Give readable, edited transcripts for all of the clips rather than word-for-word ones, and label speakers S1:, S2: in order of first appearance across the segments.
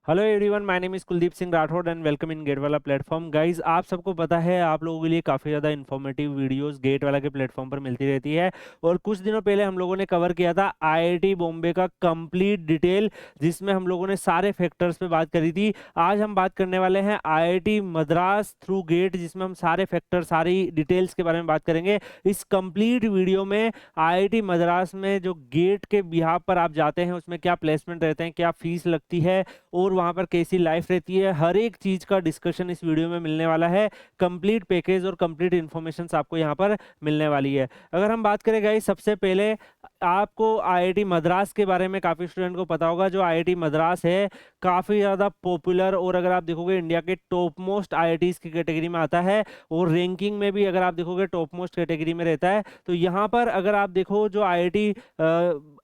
S1: Hello everyone, my name is Kuldeep Singh Rathore and welcome in GATE वाला platform. Guys, आप सबको पता है आप लोगों के लिए काफ़ी ज़्यादा इन्फॉर्मेटिव वीडियोस गेट वाला के प्लेटफॉर्म पर मिलती रहती है। और कुछ दिनों पहले हम लोगों ने कवर किया था आईआईटी बॉम्बे का कंप्लीट डिटेल, जिसमें हम लोगों ने सारे फैक्टर्स पे बात करी थी। आज हम बात करने वाले हैं आईआईटी मद्रास थ्रू गेट, जिसमें हम सारे फैक्टर, सारी डिटेल्स के बारे में बात करेंगे। इस कंप्लीट वीडियो में आईआईटी मद्रास में जो गेट के बिहाफ पर आप जाते हैं उसमें क्या प्लेसमेंट रहते हैं, क्या फीस लगती है और वहाँ पर कैसी लाइफ रहती है, हर एक चीज़ का डिस्कशन इस वीडियो में मिलने वाला है। कंप्लीट पैकेज और कंप्लीट इन्फॉर्मेशन आपको यहाँ पर मिलने वाली है। अगर हम बात करें गाइस, सबसे पहले आपको आईआईटी मद्रास के बारे में काफ़ी स्टूडेंट को पता होगा। जो आईआईटी मद्रास है काफ़ी ज़्यादा पॉपुलर और अगर आप देखोगे इंडिया के टॉप मोस्ट आईआईटीज़ की कैटेगरी में आता है और रैंकिंग में भी अगर आप देखोगे टॉप मोस्ट कैटेगरी में रहता है। तो यहाँ पर अगर आप देखो जो आईआईटी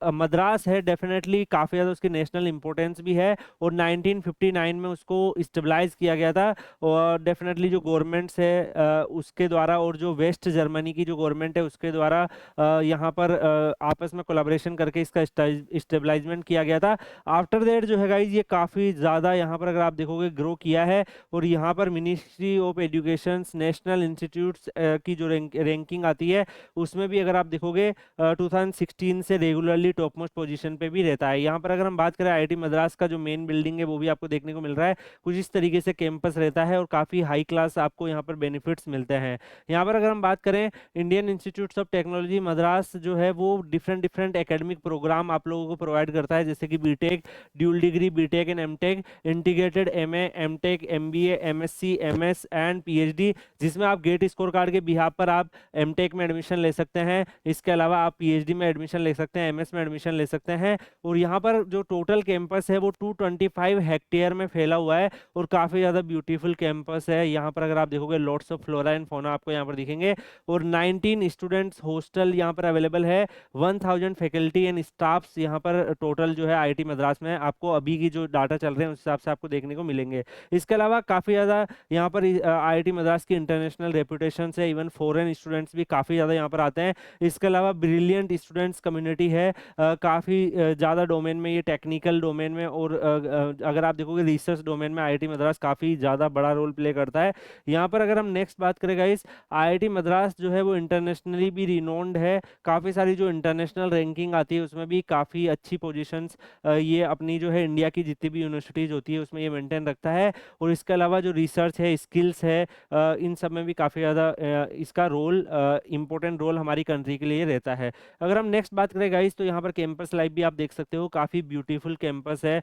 S1: मद्रास है, डेफिनेटली काफ़ी ज़्यादा उसकी नेशनल इंपॉर्टेंस भी है और 1959 में उसको स्टेबलाइज किया गया था। और डेफिनेटली जो गवर्नमेंट्स है उसके द्वारा और जो वेस्ट जर्मनी की जो गवर्नमेंट है उसके द्वारा यहाँ पर आपस में कोलैबोरेशन करके इसका स्टेबलाइजमेंट किया गया था। आफ्टर दैट जो है गाइज ये काफ़ी ज़्यादा यहाँ पर अगर आप देखोगे ग्रो किया है और यहाँ पर ministry of education national institutes की जो रैंकिंग आती है उसमें भी अगर आप देखोगे 2016 से रेगुलरली टॉप मोस्ट पोजीशन पे भी रहता है। यहाँ पर अगर हम बात करें आईआईटी मद्रास का जो मेन बिल्डिंग है वो भी आपको देखने को मिल रहा है। कुछ इस तरीके से कैंपस रहता है और काफ़ी हाई क्लास आपको यहाँ पर बेनिफिट्स मिलते हैं। यहाँ पर अगर हम बात करें Indian institutes of technology Madras जो है वो डिफरेंट डिफरेंट एकेडमिक प्रोग्राम आप लोगों को प्रोवाइड करता है, जैसे कि BTech, dual degree, BTech and MTech, integrated MA, MTech, MBA, MSc, MS and PhD, जिसमें आप गेट स्कोर कार्ड के बिहाफ पर आप एमटेक में एडमिशन ले सकते हैं। इसके अलावा आप पीएचडी में एडमिशन ले सकते हैं, एमएस में एडमिशन ले सकते हैं। और यहाँ पर जो टोटल कैंपस है वो 225 हेक्टेयर में फैला हुआ है और काफ़ी ज़्यादा ब्यूटीफुल कैंपस है। यहाँ पर अगर आप देखोगे lots of flora and fauna आपको यहाँ पर दिखेंगे और 19 स्टूडेंट्स हॉस्टल यहाँ पर अवेलेबल है। 1000 फैकल्टी एंड स्टाफ्स यहाँ पर टोटल जो है आईआईटी मद्रास में आपको अभी की जो डाटा चल रहे हैं उस हिसाब से आपको देखने को मिलेंगे। इसके अलावा काफ़ी ज़्यादा यहाँ पर आईआईटी मद्रास की इंटरनेशनल रेपुटेशन है, इवन फॉरेन स्टूडेंट्स भी काफ़ी ज़्यादा यहाँ पर आते हैं। इसके अलावा ब्रिलियंट स्टूडेंट्स कम्युनिटी है काफ़ी ज़्यादा डोमेन में, ये टेक्निकल डोमेन में और अगर आप देखोगे रिसर्च डोमेन में आईआईटी मद्रास काफ़ी ज़्यादा बड़ा रोल प्ले करता है। यहाँ पर अगर हम नेक्स्ट बात करें गाइस, आईआईटी मद्रास जो है वो इंटरनेशनली भी रिनोन्ड है। काफ़ी सारी जो इंटरनेशनल रैंकिंग आती है उसमें भी काफ़ी अच्छी पोजीशंस ये अपनी जो है इंडिया की जितनी भी यूनिवर्सिटीज़ होती है उसमें ये मेंटेन रखता है। और इसके अलावा जो रिसर्च है, स्किल्स है, इन सब में भी काफ़ी ज़्यादा इसका रोल, इम्पोर्टेंट रोल हमारी कंट्री के लिए रहता है। अगर हम नेक्स्ट बात करें गाइस तो यहाँ पर कैंपस लाइफ भी आप देख सकते हो, काफ़ी ब्यूटीफुल कैंपस है।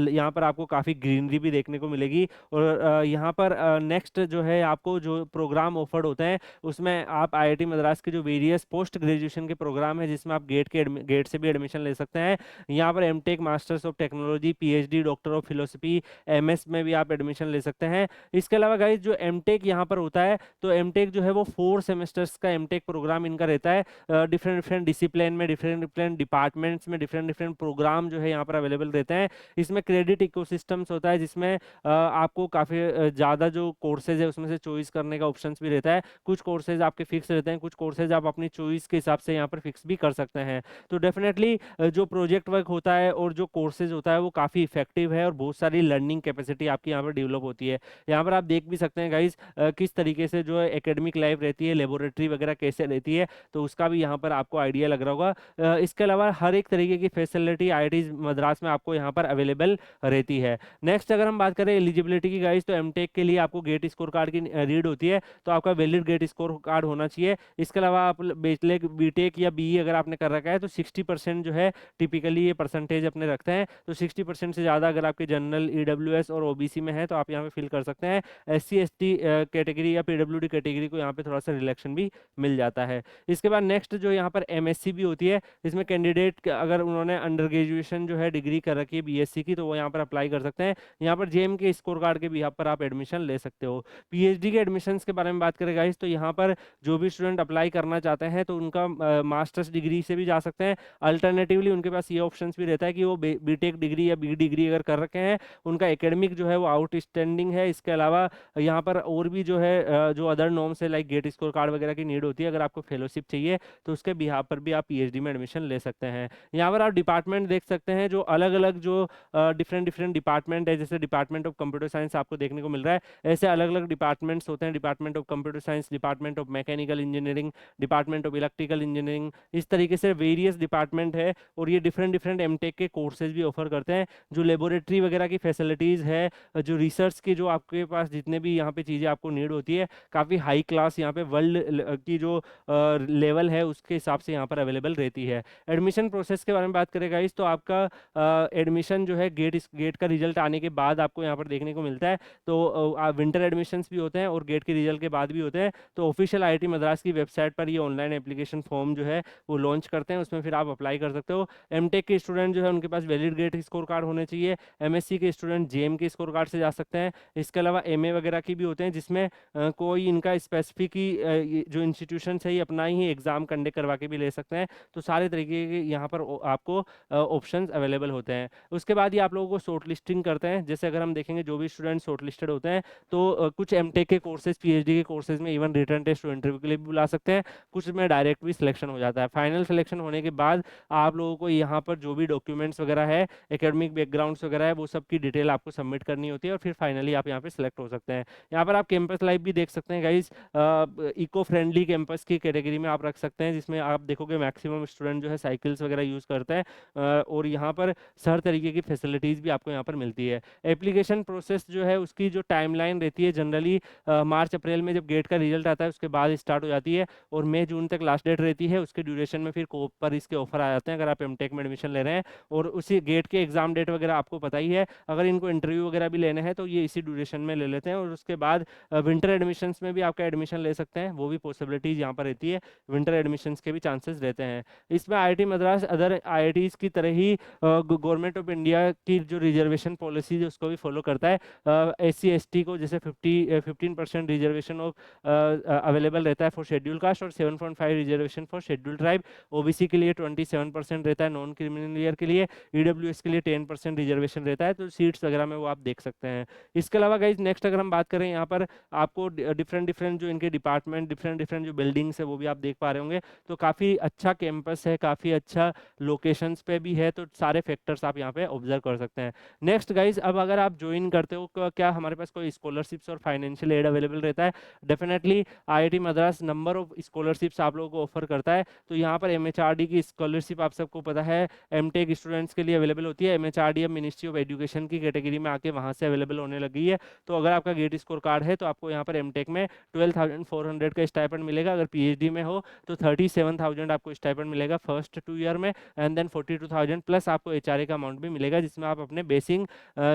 S1: यहाँ पर आपको काफ़ी ग्रीनरी भी देखने को मिलेगी। और यहाँ पर नेक्स्ट जो है आपको जो प्रोग्राम ऑफर्ड होते हैं उसमें आप आईआईटी मद्रास के जो वेरियस पोस्ट ग्रेजुएशन के प्रोग्राम है जिसमें आप गेट से भी एडमिशन ले सकते हैं। यहाँ पर MTech, masters of technology, PhD, doctor of philosophy, MS में भी आप एडमिशन ले सकते हैं। इसके अलावा गाइस जो एमटेक यहाँ पर होता है तो एमटेक जो है वो 4 सेमेस्टर्स का एमटेक प्रोग्राम इनका रहता है। डिफरेंट डिफरेंट डिसिप्लिन में, डिफरेंट डिफरेंट डिपार्टमेंट्स में डिफरेंट डिफरेंट प्रोग्राम जो है यहाँ पर अवेलेबल रहते हैं। इसमें क्रेडिट इकोसिस्टम्स होता है जिसमें आपको काफ़ी ज़्यादा जो कोर्सेज है उसमें से चॉइस करने का ऑप्शंस भी रहता है। कुछ कोर्सेज आपके फिक्स रहते हैं, कुछ कोर्सेज आप अपनी चॉइस के हिसाब से यहाँ पर फिक्स भी कर सकते हैं। तो डेफिनेटली जो प्रोजेक्ट वर्क होता है और जो कोर्सेज होता है वो काफ़ी इफेक्टिव है और बहुत सारी लर्निंग कैपेसिटी आपकी यहाँ पर डेवलप होती है। यहाँ पर आप देख भी सकते हैं गाइज किस तरीके से जो है एकेडमिक लाइफ रहती है, लेबोरेटरी वगैरह कैसे रहती है, तो उसका भी यहाँ पर आपको आइडिया लग रहा होगा। इसके अलावा हर एक तरीके की फैसिलिटी आईआईटी मद्रास में आपको यहाँ पर अवेलेबल रहती है। नेक्स्ट अगर हम बात करें एलिजिबिलिटी की गाइज, तो एमटेक के लिए आपको गेट स्कोर कार्ड की रीड होती है, तो आपका वैलिड गेट स्कोर कार्ड होना चाहिए। इसके अलावा आप बीटेक या बीई अगर आपने कर रखा है तो 60% जो है टिपिकली ये परसेंटेज अपने रखते हैं। तो 60% से ज़्यादा अगर आपके जनरल, ईडब्ल्यूएस और ओबीसी में है तो आप यहाँ पे फिल कर सकते हैं। एससी एसटी कैटेगरी या पीडब्ल्यूडी कैटेगरी को यहाँ पे थोड़ा सा रिलैक्शन भी मिल जाता है। इसके बाद नेक्स्ट जो यहाँ पर एमएससी भी होती है, इसमें कैंडिडेट अगर उन्होंने अंडर ग्रेजुएशन जो है डिग्री कर रखी है बीएससी की तो वो यहाँ पर अप्लाई कर सकते हैं। यहाँ पर जेएम के स्कोर कार्ड के बिहाफ पर आप एडमिशन ले सकते हो। पीएचडी के एडमिशन्स के बारे में बात करें गाइस, तो यहाँ पर जो भी स्टूडेंट अप्लाई करना चाहते हैं तो उनका मास्टर्स डिग्री से भी जा सकते हैं। अल्टरनेटिवली उनके पास ये ऑप्शन भी रहता है कि वो बीटेक डिग्री या बी डिग्री PhD अगर कर रखे हैं, उनका एकेडमिक जो है वो आउटस्टैंडिंग है। इसके अलावा यहाँ पर और भी जो है जो अदर नॉर्म्स है लाइक गेट स्कोर कार्ड वगैरह की नीड होती है। अगर आपको फेलोशिप चाहिए तो उसके बिहाफ पर भी आप PhD में एडमिशन ले सकते हैं। यहाँ पर आप डिपार्टमेंट देख सकते हैं, जो अलग अलग जो डिफरेंट डिफरेंट डिपार्टमेंट है, जैसे डिपार्टमेंट ऑफ कंप्यूटर साइंस आपको देखने को मिल रहा है। ऐसे अलग अलग डिपार्टमेंट्स होते हैं, department of computer science, department of mechanical engineering, department of electrical engineering, इस तरीके से वेरियस डिपार्टमेंट है। और ये डिफरेंट डिफरेंट एमटेक के कोर्सेज भी ऑफर करते हैं। जो लेबोरेटरी वगैरह की फैसिलिटीज़ है, जो रिसर्च की जो आपके पास जितने भी यहाँ पे चीज़ें आपको नीड होती है, काफ़ी हाई क्लास यहाँ पे वर्ल्ड की जो लेवल है उसके हिसाब से यहाँ पर अवेलेबल रहती है। एडमिशन प्रोसेस के बारे में बात करें गाइस, तो आपका एडमिशन जो है गेट का रिजल्ट आने के बाद आपको यहाँ पर देखने को मिलता है। तो विंटर एडमिशन्स भी होते हैं और गेट के रिजल्ट के बाद भी होते हैं। तो ऑफिशियल IIT मद्रास की वेबसाइट पर ये ऑनलाइन एप्लीकेशन फॉर्म जो है वो लॉन्च करते हैं, उसमें फिर आप अप्लाई कर सकते हो। एमटेक के स्टूडेंट जो है उनके पास वैलिड गेट स्कोर कार्ड होने चाहिए। MSc के स्टूडेंट JM के स्कोर कार्ड से जा सकते हैं। इसके अलावा MA वगैरह की भी होते हैं, जिसमें कोई इनका स्पेसिफिक ही जो इंस्टीट्यूशन है ये अपना ही एग्जाम कंडक्ट करवा के भी ले सकते हैं। तो सारे तरीके के यहाँ पर आपको ऑप्शंस अवेलेबल होते हैं। उसके बाद ये आप लोगों को शॉर्ट लिस्टिंग करते हैं। जैसे अगर हम देखेंगे जो भी स्टूडेंट शॉर्ट लिस्टेड होते हैं, तो कुछ एमटेक के कोर्सेज PhD के कोर्सेज में इवन रिटर्न टेस्ट इंटरव्यू के लिए भी बुला सकते हैं, कुछ में डायरेक्ट भी सिलेक्शन हो जाता है। फाइनल सिलेक्शन होने के बाद आप लोगों को यहाँ पर जो भी डॉक्यूमेंट्स वगैरह है, एकेडमिक बैकग्राउंड्स वगैरह है, वो सब की डिटेल आपको सबमिट करनी होती है और फिर फाइनली आप यहाँ पे सिलेक्ट हो सकते हैं। यहाँ पर आप कैंपस लाइफ भी देख सकते हैं गाइज। इको फ्रेंडली कैंपस की कैटेगरी में आप रख सकते हैं, जिसमें आप देखोगे मैक्सिमम स्टूडेंट जो है साइकिल्स वगैरह यूज़ करते हैं। और यहाँ पर हर तरीके की फैसिलिटीज़ भी आपको यहाँ पर मिलती है। एप्लीकेशन प्रोसेस जो है उसकी जो टाइमलाइन रहती है जनरली मार्च अप्रैल में जब गेट का रिजल्ट आता है उसके बाद स्टार्ट हो जाती है, और मई जून तक लास्ट डेट रहती है। उसके ड्यूरेशन में फिर कोप पर इसके ऑफर आ जाते हैं अगर आप एमटेक में एडमिशन ले रहे हैं। और उसी गेट के एग्जाम डेट वगैरह आपको पता ही है। अगर इनको इंटरव्यू वगैरह भी लेने हैं तो ये इसी ड्यूरेशन में ले लेते हैं। और उसके बाद विंटर एडमिशन्स में भी आपका एडमिशन ले सकते हैं, वो भी पॉसिबिलिटीज़ यहाँ पर रहती है। विंटर एडमिशन्स के भी चांसेस रहते हैं। इसमें IIT मद्रास अदर IITs की तरह ही गवर्नमेंट ऑफ इंडिया की जो रिजर्वेशन पॉलिसी है उसको भी फॉलो करता है। SC ST को जैसे 15% रिजर्वेशन ऑफ अवेलेबल रहता है फॉर शेड्यूल कास्ट, और 7.5 reservation for schedule tribe. OBC के लिए 27% रहता है, नॉन क्रिमिनल ईयर के लिए। EWS के लिए 10% रिजर्वेशन रहता है। तो सीट्स वगैरह में वो आप देख सकते हैं। इसके अलावा गाइज नेक्स्ट अगर हम बात करें, यहाँ पर आपको डिफरेंट डिफरेंट जो इनके डिपार्टमेंट, डिफरेंट डिफरेंट जो बिल्डिंग्स है वो भी आप देख पा रहे होंगे। तो काफ़ी अच्छा कैंपस है, काफ़ी अच्छा लोकेशंस पे भी है। तो सारे फैक्टर्स आप यहाँ पे ऑब्जर्व कर सकते हैं। नेक्स्ट गाइज, अब अगर आप ज्वाइन करते हो क्या हमारे पास कोई स्कॉलरशिप्स और फाइनेंशियल एड अवेलेबल रहता है? Definitely IIT Madras number of scholarships आप लोगों को ऑफर करता है। तो यहाँ पर MHRD की स्कॉलरशिप आप सबको पता है एमटेक स्टूडेंट्स के लिए अवेलेबल होती है। MHRD अब मिनिस्ट्री ऑफ एजुकेशन की कैटेगरी में आके वहाँ से अवेलेबल होने लगी है। तो अगर आपका गेट स्कोर कार्ड है तो आपको यहाँ पर एमटेक में 12,400 का स्टाइपेंड मिलेगा। अगर PhD में हो तो 37,000 आपको स्टाइपेंड मिलेगा फर्स्ट 2 ईयर में, एंड देन 42,000 प्लस आपको HRA का अमाउंट भी मिलेगा, जिसमें आप अपने बेसिक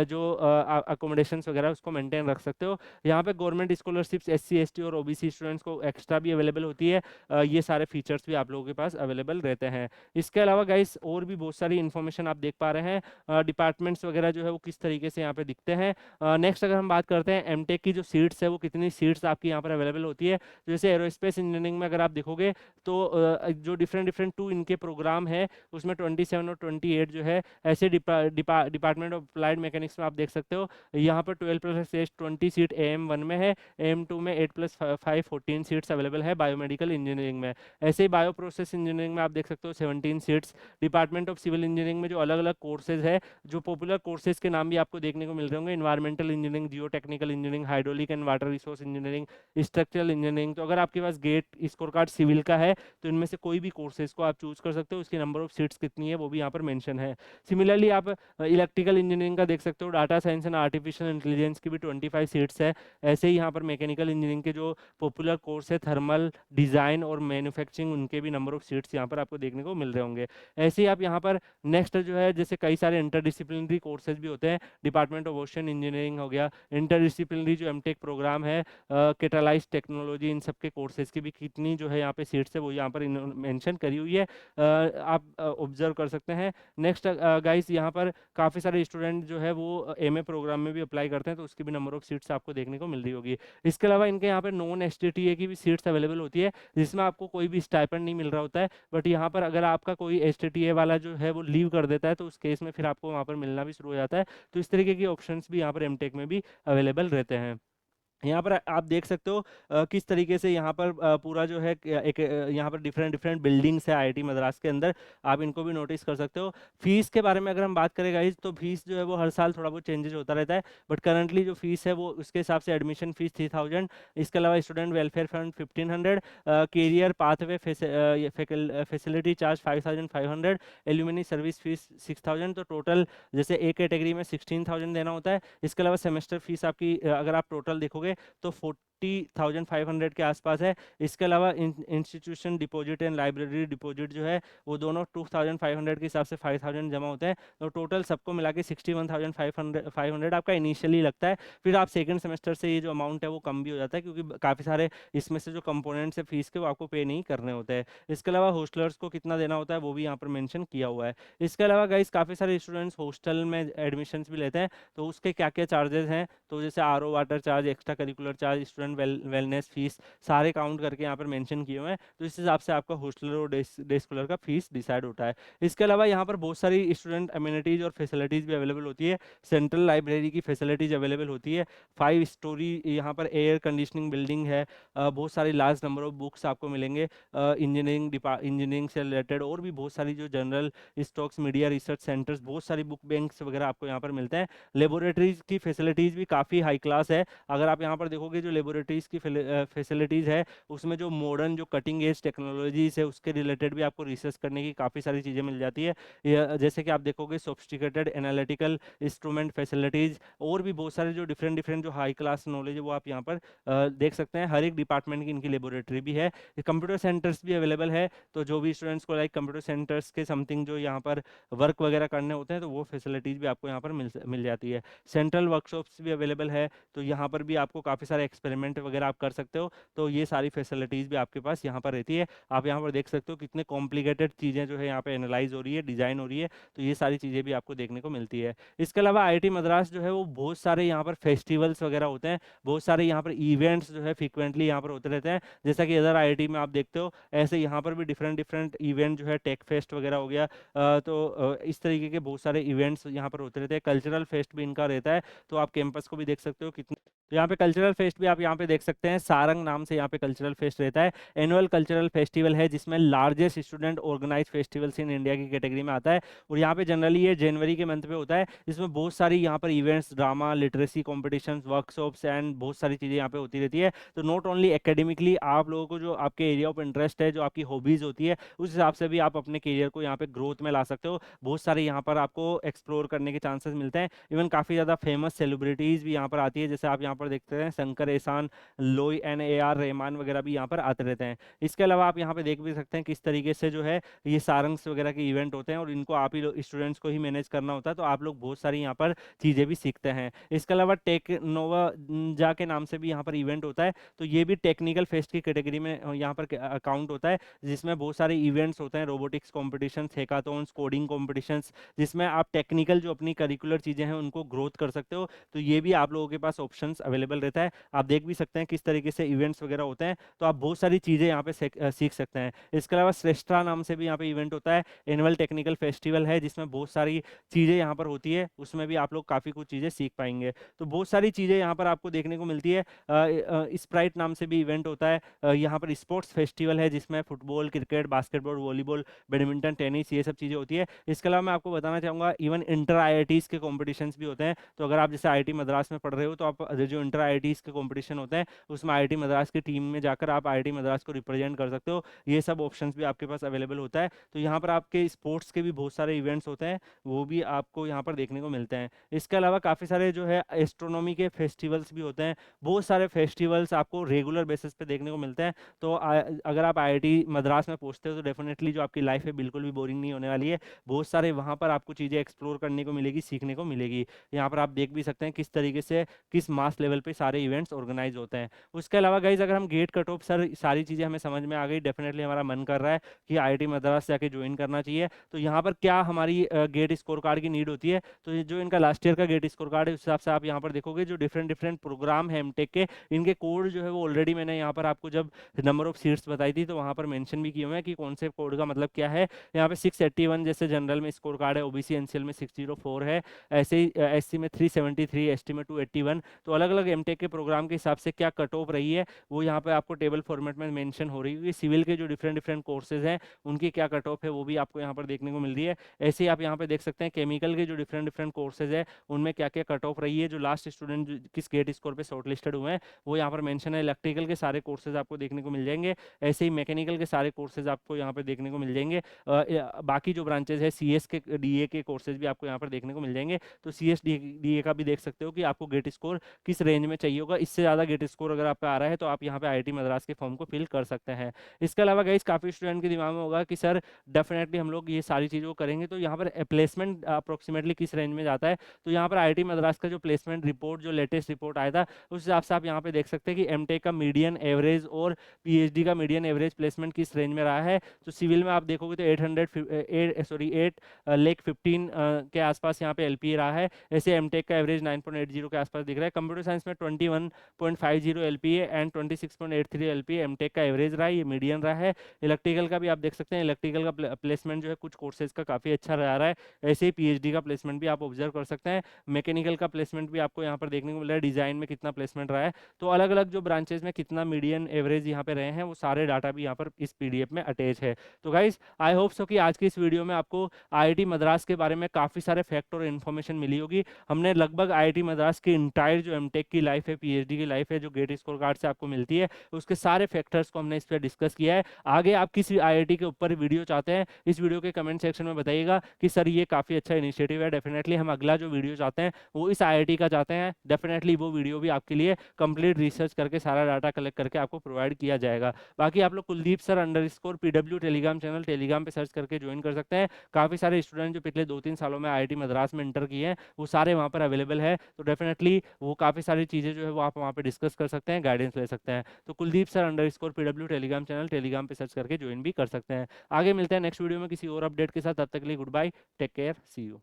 S1: जो अकोमोडेशंस वगैरह उसको मेंटेन रख सकते हो। यहाँ पे गवर्नमेंट स्कॉलरशिप्स SC ST और OBC स्टूडेंट्स को एक्स्ट्रा भी अवेलेबल होती है। ये सारे फीचर्स भी आप लोगों के पास अवेलेबल रहते हैं। इसके अलावा गाइस और भी बहुत सारी इन्फॉर्मेशन आप देख पा रहे हैं। डिपार्टमेंट्स वगैरह जो है वो किस तरीके से यहाँ पे दिखते हैं। नेक्स्ट अगर हम बात करते हैं एमटेक की जो सीट्स है वो कितनी सीट्स आपकी यहाँ पर अवेलेबल होती है। जैसे एरोस्पेस इंजीनियरिंग में अगर आप देखोगे तो जो डिफरेंट डिफरेंट 2 इनके प्रोग्राम है उसमें 27 और 28 जो है ऐसे डिपार्टमेंट ऑफ अप्लाइड मैकेनिक्स में आप देख सकते हो। यहाँ पर 12+8 20 सीट AM1 में है, AM2 में 8+5 14 सीट्स अवेलेबल है बायोमेडिकल इंजीनियरिंग में। ऐसे ही बायो प्रोसेस इंजीनियरिंग में आप देख सकते हो 17 seats. Department of civil engineering में जो अलग अलग कोर्सेज है, जो पॉपुलर कोर्सेज के नाम भी आपको देखने को मिल रहे होंगे, environmental engineering, Jio technical engineering, hydraulic and water resource engineering, structural engineering. तो अगर आपके पास गेट स्कोर कार्ड सिविल का है तो इनमें से कोई भी कोर्सेज को आप चूज कर सकते हो। उसकी नंबर ऑफ सीट्स कितनी है वो भी यहाँ पर मेंशन है। सिमिलरली आप इलेक्ट्रिकल इंजीनियरिंग का देख सकते हो, data science and artificial intelligence की भी 25 सीट्स है। ऐसे ही यहाँ पर मैकेनिकल इंजीनियरिंग के जो पॉपुलर कोर्स है थर्मल डिजाइन और मैन्युफैक्चरिंग, उनके भी नंबर ऑफ सीट्स यहाँ पर आपको देखने को मिल रहे होंगे। ऐसे ही आप यहाँ पर नेक्स्ट जो है जैसे कई सारे इंटरडिसिप्लिनरी कोर्सेज भी होते हैं। डिपार्टमेंट ऑफ ओशन इंजीनियरिंग हो गया, इंटरडिसिप्लिनरी जो एमटेक प्रोग्राम है, कैटालाइज टेक्नोलॉजी, इन सब के कोर्सेज की भी कितनी जो है यहाँ पे सीट्स है वो यहाँ पर मेंशन करी हुई है, आप ऑब्जर्व कर सकते हैं। नेक्स्ट गाइस यहाँ पर काफ़ी सारे स्टूडेंट जो है वो MA प्रोग्राम में भी अप्लाई करते हैं, तो उसकी भी नंबर ऑफ सीट्स आपको देखने को मिल रही होगी। इसके अलावा इनके यहाँ पर नॉन STTA की भी सीट्स अवेलेबल होती है, जिसमें आपको कोई भी स्टाइपेंड नहीं मिल रहा होता है। बट यहाँ पर अगर आपका कोई STTA वाला जो है वो लीव कर देता है तो उस केस में फिर आपको वहाँ पर मिलना भी शुरू हो जाता है। तो इस तरीके की ऑप्शंस भी यहाँ पर एमटेक में भी अवेलेबल रहते हैं। यहाँ पर आप देख सकते हो किस तरीके से यहाँ पर पूरा जो है एक यहाँ पर डिफरेंट डिफरेंट बिल्डिंग्स है आईआईटी मद्रास के अंदर, आप इनको भी नोटिस कर सकते हो। फीस के बारे में अगर हम बात करें गाइस, तो फीस जो है वो हर साल थोड़ा बहुत चेंजेस होता रहता है, बट करंटली जो फीस है वो उसके हिसाब से एडमिशन फीस 3000, इसके अलावा student welfare fund 1500, career pathway facility charge 5500, alumni service fees 6000। तो टोटल जैसे एक कैटेगरी में 16000 देना होता है। इसके अलावा सेमेस्टर फीस आपकी अगर आप टोटल देखोगे तो 40,500 के आसपास है। इसके अलावा institution deposit and library deposit जो है वो दोनों 2500 के हिसाब से 5000 जमा होते हैं। तो टोटल सबको मिला के 61,500 आपका इनिशियली लगता है। फिर आप सेकंड सेमेस्टर से ये जो अमाउंट है वो कम भी हो जाता है, क्योंकि काफ़ी सारे इसमें से जो कंपोनेंट्स है फीस के वो आपको पे नहीं करने होते हैं। इसके अलावा हॉस्टलर्स को कितना देना होता है वो भी यहाँ पर मेंशन किया हुआ है। इसके अलावा गाइस काफ़ी सारे स्टूडेंट्स हॉस्टल में एडमिशन्स भी लेते हैं, तो उसके क्या क्या चार्जेस हैं, तो जैसे RO water charge, extra curricular charge, student wellness fees, सारे काउंट करके यहाँ पर मेंशन किए हुए हैं। तो इस हिसाब से आपका हॉस्टलर और डे स्कॉलर का फीस डिसाइड होता है। इसके अलावा यहाँ पर बहुत सारी स्टूडेंट अम्यूनिटीज़ और फैसिलिटीज़ भी अवेलेबल होती है। सेंट्रल लाइब्रेरी की फैसिलिटीज़ अवेलेबल होती है। 5 स्टोरी यहाँ पर एयर कंडीशनिंग बिल्डिंग है। बहुत सारी लार्ज नंबर ऑफ बुक्स आपको मिलेंगे इंजीनियरिंग से रिलेटेड, और भी बहुत सारी जो general stocks, media research centres, बहुत सारी बुक बैंक्स वगैरह आपको यहाँ पर मिलते हैं। लेबोरेटरीज की फैसिलिटीज़ भी काफ़ी हाई क्लास है। अगर आप यहाँ पर देखोगे जो लेबोरेटरीज की फैसिलिटीज़ है उसमें जो मॉडर्न जो कटिंग एज टेक्नोलॉजीज है उसके रिलेटेड भी आपको रिसर्च करने की काफ़ी सारी चीज़ें मिल जाती है। जैसे कि आप देखोगे सोफिस्टिकेटेड एनालिटिकल इंस्ट्रूमेंट फैसिलिटीज़, और भी बहुत सारे जो डिफरेंट डिफरेंट जो हाई क्लास नॉलेज है वो आप यहाँ पर देख सकते हैं। हर एक डिपार्टमेंट की इनकी लेबोरेटरी भी है। कंप्यूटर सेंटर्स भी अवेलेबल है, तो जो भी स्टूडेंट्स को लाइक कंप्यूटर सेंटर्स के समथिंग जो यहाँ पर वर्क वगैरह करने होते हैं तो वो फैसिलिटीज़ भी आपको यहाँ पर मिल जाती है। सेंट्रल वर्कशॉप्स भी अवेलेबल है, तो यहाँ पर भी आपको काफ़ी सारे एक्सपेरिमेंट वगैरह आप कर सकते हो। तो ये सारी फैसिलिटीज़ भी आपके पास यहाँ पर रहती है। आप यहाँ पर देख सकते हो कितने कॉम्प्लिकेटेड चीज़ें जो है यहाँ पे एनालाइज हो रही है, डिज़ाइन हो रही है, तो ये सारी चीज़ें भी आपको देखने को मिलती है। इसके अलावा आईआईटी मद्रास जो है वो बहुत सारे यहाँ पर फेस्टिवल्स वगैरह होते हैं, बहुत सारे यहाँ पर इवेंट्स जो है फ्रिक्वेंटली यहाँ पर होते रहते हैं। जैसा कि अदर आईआईटी में आप देखते हो, ऐसे यहाँ पर भी डिफरेंट डिफरेंट इवेंट जो है, टेक फेस्ट वगैरह हो गया, तो इस तरीके के बहुत सारे इवेंट्स यहाँ पर होते रहते हैं। कल्चरल फेस्ट भी इनका रहता है, तो आप कैंपस को भी देख सकते हो कितने। तो यहाँ पे कल्चरल फेस्ट भी आप यहाँ पे देख सकते हैं, सारंग नाम से यहाँ पे कल्चरल फेस्ट रहता है। एनुअल कल्चरल फेस्टिवल है जिसमें largest student organise festivals in India की कैटेगरी में आता है, और यहाँ पे जनरली ये जनवरी के मंथ पे होता है। इसमें बहुत सारी यहाँ पर events, drama, literacy competition, workshops and बहुत सारी चीज़ें यहाँ पे होती रहती है। तो नॉट ओनली एकेडमिकली, आप लोगों को जो आपके एरिया ऑफ इंटरेस्ट है, जो आपकी हॉबीज़ होती है, उस हिसाब से भी आप अपने करियर को यहाँ पे ग्रोथ में ला सकते हो। बहुत सारे यहाँ पर आपको एक्सप्लोर करने के चांसेस मिलते हैं। इवन काफ़ी ज़्यादा फेमस सेलिब्रिटीज़ भी यहाँ पर आती है, जैसे आप यहाँ पर देखते हैं शंकर एहसान, लोई एन ए आर रहमान वगैरह भी यहाँ पर आते रहते हैं। इसके अलावा आप यहाँ पे देख भी सकते हैं किस तरीके से जो है ये सारंग्स वगैरह के इवेंट होते हैं, और इनको आप ही स्टूडेंट्स को ही मैनेज करना होता है, तो आप लोग बहुत सारी यहाँ पर चीज़ें भी सीखते हैं। इसके अलावा टेक्नोवा जा के नाम से भी यहाँ पर इवेंट होता है, तो ये भी टेक्निकल फेस्ट की कैटेगरी में यहाँ पर अकाउंट होता है, जिसमें बहुत सारे इवेंट्स होते हैं, robotics competition, hackathons, coding competitions, जिसमें आप टेक्निकल जो अपनी करिकुलर चीज़ें हैं उनको ग्रोथ कर सकते हो। तो ये भी आप लोगों के पास ऑप्शंस अवेलेबल रहता है। आप देख भी सकते हैं किस तरीके से इवेंट्स वगैरह होते हैं, तो आप बहुत सारी चीज़ें यहाँ पे सीख सकते हैं। इसके अलावा श्रेष्ठा नाम से भी यहाँ पे इवेंट होता है, एनुअल टेक्निकल फेस्टिवल है, जिसमें बहुत सारी चीज़ें यहाँ पर होती है, उसमें भी आप लोग काफ़ी कुछ चीज़ें सीख पाएंगे। तो बहुत सारी चीज़ें यहाँ पर आपको देखने को मिलती है। स्प्राइट नाम से भी इवेंट होता है, यहाँ पर स्पोर्ट्स फेस्टिवल है, जिसमें football, cricket, basketball, volleyball, badminton, tennis, ये सब चीज़ें होती है। इसके अलावा मैं आपको बताना चाहूँगा इवन इंटर आईआईटीज़ के कॉम्पिटिशन्स भी होते हैं। तो अगर आप जैसे आईआईटी मद्रास में पढ़ रहे हो, तो आप जो इंटर आईआईटीज़ के कॉम्पिटिशन होते हैं उसमें आईआईटी मद्रास की टीम में जाकर आप आईआईटी मद्रास को रिप्रेजेंट कर सकते हो। ये सब ऑप्शंस भी आपके पास अवेलेबल होता है। तो यहाँ पर आपके स्पोर्ट्स के भी बहुत सारे इवेंट्स होते हैं, वो भी आपको यहाँ पर देखने को मिलते हैं। इसके अलावा काफ़ी सारे जो है एस्ट्रोनॉमी के फेस्टिवल्स भी होते हैं, बहुत सारे फेस्टिवल्स आपको रेगुलर बेसिस पे देखने को मिलते हैं। तो अगर आप आईआईटी मद्रास में पहुंचते हो तो डेफिनेटली जो आपकी लाइफ है बिल्कुल भी बोरिंग नहीं होने वाली है। बहुत सारे वहाँ पर आपको चीज़ें एक्सप्लोर करने को मिलेगी, सीखने को मिलेगी। यहाँ पर आप देख भी सकते हैं किस तरीके से किस मास लेवल पे सारे इवेंट्स ऑर्गेनाइज होते हैं। उसके अलावा गाइज अगर हम गेट कट ऑफ, सर सारी चीज़ें हमें समझ में आ गई, डेफिनेटली हमारा मन कर रहा है कि आईआईटी मद्रास जाके ज्वाइन करना चाहिए। तो यहाँ पर क्या हमारी गेट स्कोर कार्ड की नीड होती है, तो ये जो इनका लास्ट ईयर का गेट स्कोर कार्ड है उस हिसाब से आप यहाँ पर देखोगे जो डिफरेंट डिफरेंट प्रोग्राम है एमटेक के, इनके कोड जो है वो ऑलरेडी मैंने यहाँ पर आपको जब नंबर ऑफ सीट्स बताई थी तो वहाँ पर मेंशन भी किए हुए हैं कि कौन से कोड का मतलब क्या है। यहाँ पे 681 जैसे जनरल में स्कोर कार्ड है, ओबीसी एनसीएल में 604 है, ऐसे ही एससी में 373, एसटी में 281। तो अलग अलग एमटेक के प्रोग्राम के हिसाब से क्या कट ऑफ रही है वो यहाँ पे आपको टेबल फॉर्मेट में मेंशन हो रही है। सिविल के जो डिफरेंट डिफरेंट कोर्सेज हैं उनकी क्या कट ऑफ है वो भी आपको यहाँ पर देखने को मिल रही है। ऐसे ही आप यहाँ पे देख सकते हैं केमिकल के जो डिफरेंट डिफरेंट कोर्सेज है उनमें क्या क्या कट ऑफ रही है, जो लास्ट स्टूडेंट किस गेट स्कोर पे शॉर्ट लिस्टेड हुए हैं वो यहाँ पर मेंशन है। इलेक्ट्रिकल के सारे कोर्सेज आपको देखने को मिल जाएंगे, ऐसे ही मैकेनिकल के सारे कोर्सेज आपको यहाँ पर देखने को मिल जाएंगे। बाकी जो ब्रांचेज है सीएस के डीए के कोर्सेज भी आपको यहाँ पर देखने को मिल जाएंगे। तो सीएस डीए का भी देख सकते हो कि आपको गेट स्कोर किस रेंज में चाहिए होगा, इससे ज़्यादा गेट स्कोर अगर आपका आ रहा है तो आप यहाँ पे आईआईटी मद्रास के फॉर्म को फिल कर सकते हैं। इसके अलावा गाइस काफ़ी स्टूडेंट के दिमाग में होगा कि सर डेफिनेटली हम लोग ये सारी चीज़ों को करेंगे तो यहाँ पर प्लेसमेंट अप्रोक्सीमेटली किस रेंज में जाता है। तो यहाँ पर आईआईटी मद्रास का जो प्लेसमेंट रिपोर्ट, जो लेटेस्ट रिपोर्ट आया था उस हिसाब से आप यहाँ पे देख सकते हैं कि एमटेक का मीडियन एवरेज और पीएचडी का मीडियन एवरेज प्लेसमेंट किस रेंज में रहा है। तो सिविल में आप देखोगे तो 8 के आसपास यहाँ पे एलपीए रहा है। ऐसे एमटेक का एवरेज 9.80 के आसपास दिख रहा है। कंप्यूटर साइंस में 21.50 एलपीए एंड 26.83 एलपीए एमटेक का एवरेज रहा है, ये मीडियन रहा है। इलेक्ट्रिकल का भी आप देख सकते हैं, इलेक्ट्रिकल का प्लेसमेंट जो है कुछ कोर्सेज का काफ़ी अच्छा रहा है। ऐसे ही पीएचडी का प्लेसमेंट भी आप ऑब्जर्व कर सकते हैं। मैकेनिकल का प्लेसमेंट भी आपको यहाँ पर देखने को मिल रहा है, डिजाइन में कितना प्लेसमेंट रहा है। तो अलग अलग जो ब्रांचेज में कितना मीडियन एवरेज यहाँ पे रहे हैं वो सारे डाटा भी यहाँ पर इस पीडीएफ में अटैच है। तो गाइज आई होप सो कि आज की इस वीडियो में आपको आईआईटी मद्रास के बारे में काफ़ी सारे फैक्ट और इन्फॉर्मेशन मिली होगी। हमने लगभग आईआईटी मद्रास की इंटायर जो एमटेक की लाइफ है, पीएचडी की लाइफ है, जो गेट स्कोर कार्ड से आपको मिलती है, उसके सारे फैक्टर्स को हमने इस पर डिस्कस किया है। आगे आप किस आईआईटी के ऊपर वीडियो चाहते हैं इस वीडियो के कमेंट सेक्शन में बताइएगा कि सर ये काफ़ी अच्छा इनिशिएटिव है। डेफिनेटली हम अगला जो वीडियो चाहते हैं वो इस आईआईटी का चाहते हैं। डेफिनेटली वो वीडियो भी आपके लिए कंप्लीट रिसर्च करके सारा डाटा कलेक्ट करके आपको प्रोवाइड किया जाएगा। बाकी आप लोग Kuldeep sir underscore PW Telegram channel Telegram पे सर्च करके ज्वाइन कर सकते हैं। काफ़ी सारे स्टूडेंट जो पिछले 2-3 सालों में आईआईटी मद्रास में इंटर किए हैं वो सारे वहाँ पर अवेलेबल है। तो डेफिनेटली वो काफ़ी सारी चीज़ें जो है वो आप वहाँ पर डिस्कस कर सकते हैं, गाइडेंस ले सकते हैं। तो Kuldeep sir underscore PW Telegram channel Telegram पे सर्च करके ज्वाइन भी कर सकते हैं। आगे मिलते हैं नेक्स्ट वीडियो में किसी और अपडेट के साथ, तब तक के लिए good bye, take care, see you.